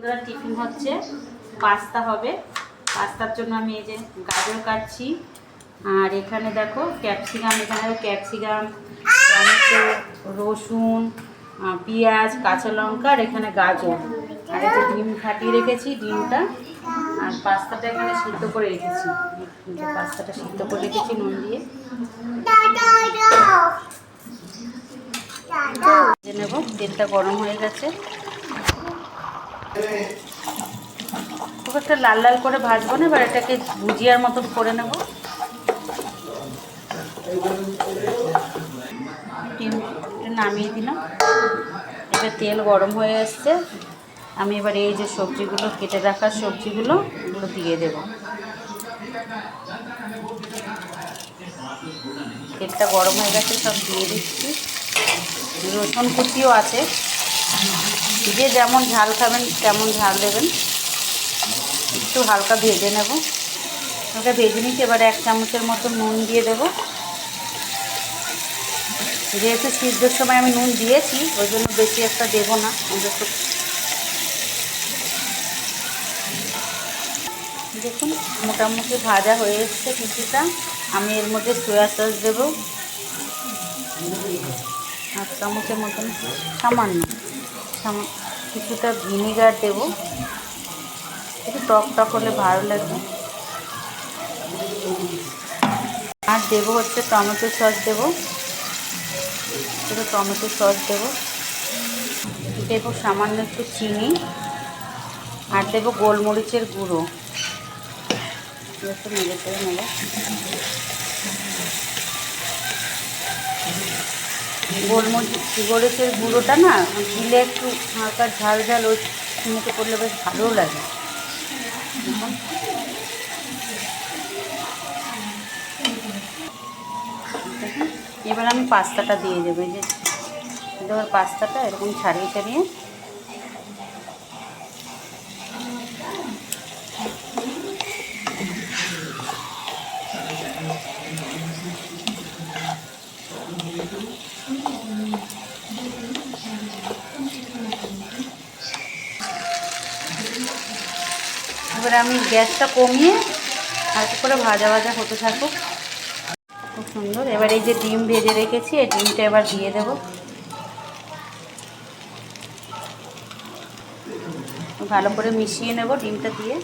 বন্ধুরা টিফিন হচ্ছে, পাস্তা হবে। পাস্তার জন্য আমি এই যে গাজর কাটছি, আর এখানে দেখো ক্যাপসিকাম, এখানে ক্যাপসিকাম, টমেটো, রসুন, পেঁয়াজ, কাঁচা লঙ্কা, আর এখানে গাজর, আর এই যে ডিম ফাটিয়ে রেখেছি, ডিমটা, আর পাস্তাটা এখানে সিদ্ধ করে রেখেছি। পাস্তাটা সিদ্ধ করে রেখেছি নুন দিয়ে নেব। তেলটা গরম হয়ে গেছে, খুব একটা লাল লাল করে ভাজবো না, এবার এটাকে ভুজিয়ার মতন করে নেব। ডিমটা নামিয়ে দিলাম, এবার তেল গরম হয়ে এসছে। আমি এবার এই যে সবজিগুলো কেটে রাখা সবজিগুলো এগুলো দিয়ে দেব। তেলটা গরম হয়ে গেছে, সব দিয়ে দিচ্ছি। রসুন কুচিও আছে, যে যেমন ঝাল খাবেন তেমন ঝাল দেবেন। একটু হালকা ভেজে নেব, হালকা ভেজে নিতে এবার 1 চামচের মতো নুন দিয়ে দেব। যেহেতু সিদ্ধর সময় আমি নুন দিয়েছি, ওই জন্য বেশি একটা দেবো না। দেখুন মোটামুটি ভাজা হয়ে এসছে কিছুটা। আমি এর মধ্যে সয়া সস দেবো 1 চামচের মতন, সামান্য কিছুটা ভিনিগার দেব, একটু টক টক হলে ভালো লাগবে। আর দেবো হচ্ছে টমেটো সস দেবো, টমেটো সস দেবো সামান্য একটু চিনি, আর দেবো গোলমরিচের গুঁড়ো। একটু নেড়ে করে নেব। গোলমরিচের গুঁড়োটা না দিলে একটু হালকা ঝাল ঝাল ওই মতো করলে বেশ ভালোও লাগে। এবার আমি পাস্তাটা দিয়ে দেবো। এই যে এবার পাস্তাটা এরকম ছাড়িয়ে ছাড়িয়ে এবার আমি গ্যাসটা কমিয়ে হালকা করে ভাজা ভাজা হতে থাকুক। খুব সুন্দর। এবার এই যে ডিম ভেজে রেখেছি, এই ডিমটা এবার দিয়ে দেব। ভালো করে মিশিয়ে নেব ডিমটা দিয়ে।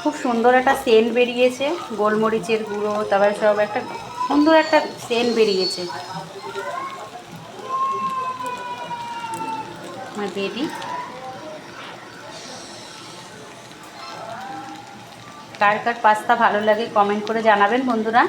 খুব সুন্দর একটা সেন্ট বেরিয়েছে, গোলমরিচের গুঁড়ো, তারপরে সব একটা সুন্দর একটা সেন্ট বেরিয়েছে। আমার রেডি। কার কার পাস্তা ভালো লাগে কমেন্ট করে জানাবেন বন্ধুরা।